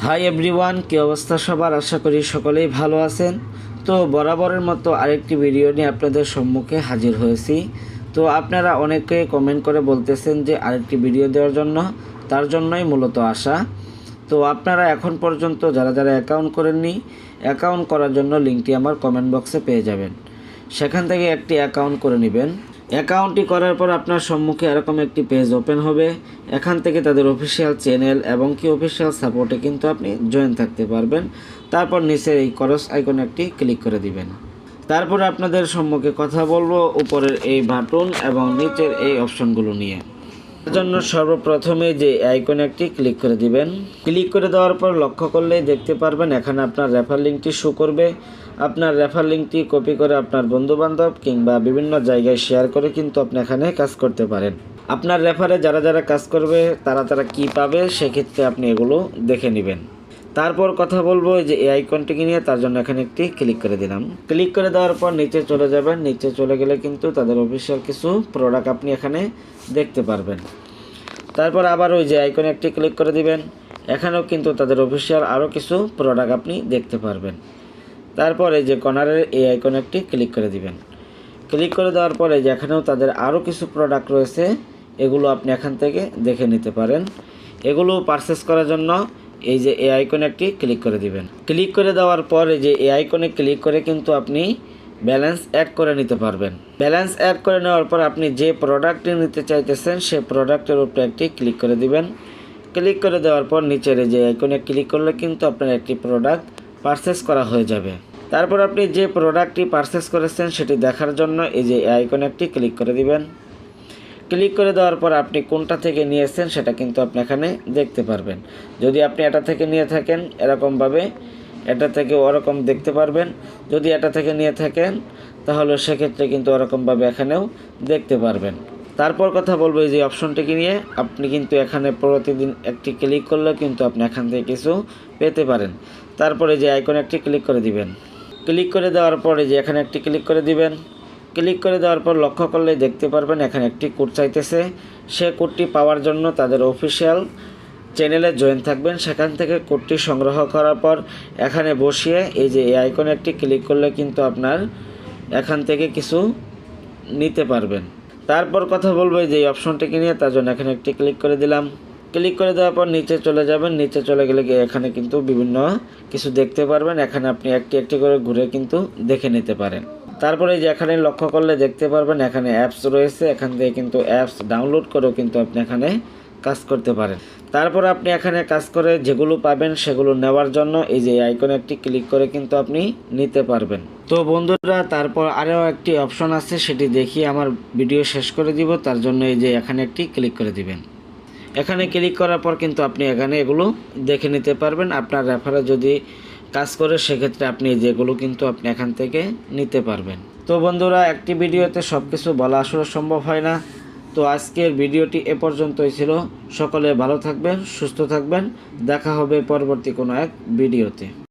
Hi everyone, কী অবস্থা সবার? আশা করি সকলেই ভালো আছেন। তো বরাবরের মতো আরেকটি ভিডিও নিয়ে আপনাদের সম্মুখে হাজির হয়েছি। তো আপনারা অনেকে কমেন্ট করে বলতেছেন যে আরেকটি ভিডিও দেওয়ার জন্য, তার জন্যই মূলত আসা। তো আপনারা এখন পর্যন্ত যারা যারা অ্যাকাউন্ট করেননি, অ্যাকাউন্ট করার জন্য লিঙ্কটি আমার কমেন্ট বক্সে পেয়ে যাবেন। সেখান থেকে একটি অ্যাকাউন্ট করে নেবেন। অ্যাকাউন্টটি করার পর আপনার সম্মুখে এরকম একটি পেজ ওপেন হবে। এখান থেকে তাদের অফিসিয়াল চ্যানেল এবং কি অফিসিয়াল সাপোর্টে কিন্তু আপনি জয়েন থাকতে পারবেন। তারপর নিচে এই ক্রস আইকনে একটি ক্লিক করে দিবেন। তারপর আপনাদের সম্মুখে কথা বলবো উপরের এই বাটন এবং নিচের এই অপশনগুলো নিয়ে। তার জন্য সর্বপ্রথমে যে আইকনে একটি ক্লিক করে দিবেন। ক্লিক করে দেওয়ার পর লক্ষ্য করলেই দেখতে পারবেন এখানে আপনার রেফার লিঙ্কটি শো করবে। আপনার রেফার লিঙ্কটি কপি করে আপনার বন্ধুবান্ধব কিংবা বিভিন্ন জায়গায় শেয়ার করে কিন্তু আপনি এখানে কাজ করতে পারেন। আপনার রেফারে যারা যারা কাজ করবে তারা কি পাবে সেক্ষেত্রে আপনি এগুলো দেখে নেবেন। তারপর কথা বলবো যে এই আইকনটিকে নিয়ে, তার জন্য এখানে একটি ক্লিক করে দিলাম। ক্লিক করে দেওয়ার পর নিচে চলে যাবেন। নিচে চলে গেলে কিন্তু তাদের অফিসিয়াল কিছু প্রোডাক্ট আপনি এখানে দেখতে পারবেন। তারপর আবার ওই যে আইকনে একটি ক্লিক করে দিবেন। এখানেও কিন্তু তাদের অফিসিয়াল আরও কিছু প্রোডাক্ট আপনি দেখতে পারবেন। তারপর এই যে কর্নারের এই আইকনে একটি ক্লিক করে দিবেন। ক্লিক করে দেওয়ার পরে যে এখানেও তাদের আরও কিছু প্রোডাক্ট রয়েছে, এগুলো আপনি এখান থেকে দেখে নিতে পারেন। এগুলো পারচেস করার জন্য এই যে এই আইকনে একটি ক্লিক করে দিবেন। ক্লিক করে দেওয়ার পর এই যে এই আইকনে ক্লিক করে কিন্তু আপনি ব্যালেন্স অ্যাড করে নিতে পারবেন। ব্যালেন্স অ্যাড করে নেওয়ার পর আপনি যে প্রোডাক্টটি নিতে চাইতেছেন সেই প্রোডাক্টের উপরে একটি ক্লিক করে দিবেন। ক্লিক করে দেওয়ার পর নিচের যে আইকনে ক্লিক করলে কিন্তু আপনার একটি প্রোডাক্ট পারচেস করা হয়ে যাবে। তারপর আপনি যে প্রোডাক্টটি পারচেস করেছেন সেটি দেখার জন্য এই যে আইকনে একটি ক্লিক করে দিবেন। ক্লিক করে দেওয়ার পর আপনি কোনটা থেকে নিয়েছেন সেটা কিন্তু আপনি এখানে দেখতে পারবেন। যদি আপনি এটা থেকে নিয়ে থাকেন এরকমভাবে এটা থেকে ওরকম দেখতে পারবেন। যদি এটা থেকে নিয়ে থাকেন তাহলে সেক্ষেত্রে কিন্তু ওরকমভাবে এখানেও দেখতে পারবেন। তারপর কথা বলবো এই যে অপশনটিকে নিয়ে, আপনি কিন্তু এখানে প্রতিদিন একটি ক্লিক করলে কিন্তু আপনি এখান থেকে কিছু পেতে পারেন। তারপরে যে আইকনে একটি ক্লিক করে দিবেন। ক্লিক করে দেওয়ার পরে যে এখানে একটি ক্লিক করে দিবেন। ক্লিক করে দেওয়ার পর লক্ষ্য করলে দেখতে পারবেন এখানে একটি কোড চাইতেছে। সে কোডটি পাওয়ার জন্য তাদের অফিসিয়াল চ্যানেলে জয়েন থাকবেন। সেখান থেকে কোডটি সংগ্রহ করার পর এখানে বসিয়ে এই যে এই আইকনে একটি ক্লিক করলে কিন্তু আপনার এখান থেকে কিছু নিতে পারবেন। তারপর কথা বলবো যে এই অপশনটিকে নিয়ে, তার জন্য এখানে একটি ক্লিক করে দিলাম। ক্লিক করে দেওয়ার পর নিচে চলে যাবেন। নিচে চলে গেলে এখানে কিন্তু বিভিন্ন কিছু দেখতে পারবেন। এখানে আপনি একটি একটি করে ঘুরে কিন্তু দেখে নিতে পারেন। তারপরে যে এখানে লক্ষ্য করলে দেখতে পারবেন এখানে অ্যাপস রয়েছে। এখান থেকে কিন্তু অ্যাপস ডাউনলোড করেও কিন্তু আপনি এখানে কাজ করতে পারেন। তারপর আপনি এখানে কাজ করে যেগুলো পাবেন সেগুলো নেওয়ার জন্য এই যে আইকনে একটি ক্লিক করে কিন্তু আপনি নিতে পারবেন। তো বন্ধুরা, তারপর আরও একটি অপশন আছে, সেটি দেখিয়ে আমার ভিডিও শেষ করে দিব। তার জন্য এই যে এখানে একটি ক্লিক করে দিবেন। এখানে ক্লিক করার পর কিন্তু আপনি এখানে এগুলো দেখে নিতে পারবেন। আপনার রেফারে যদি কাজ করে সেক্ষেত্রে আপনি যেগুলো কিন্তু আপনি এখান থেকে নিতে পারবেন। তো বন্ধুরা, একটি ভিডিওতে সব কিছু বলা আসলে সম্ভব হয় না। তো আজকের ভিডিওটি এ পর্যন্তই ছিল। সকলে ভালো থাকবেন, সুস্থ থাকবেন। দেখা হবে পরবর্তী কোনো এক ভিডিওতে।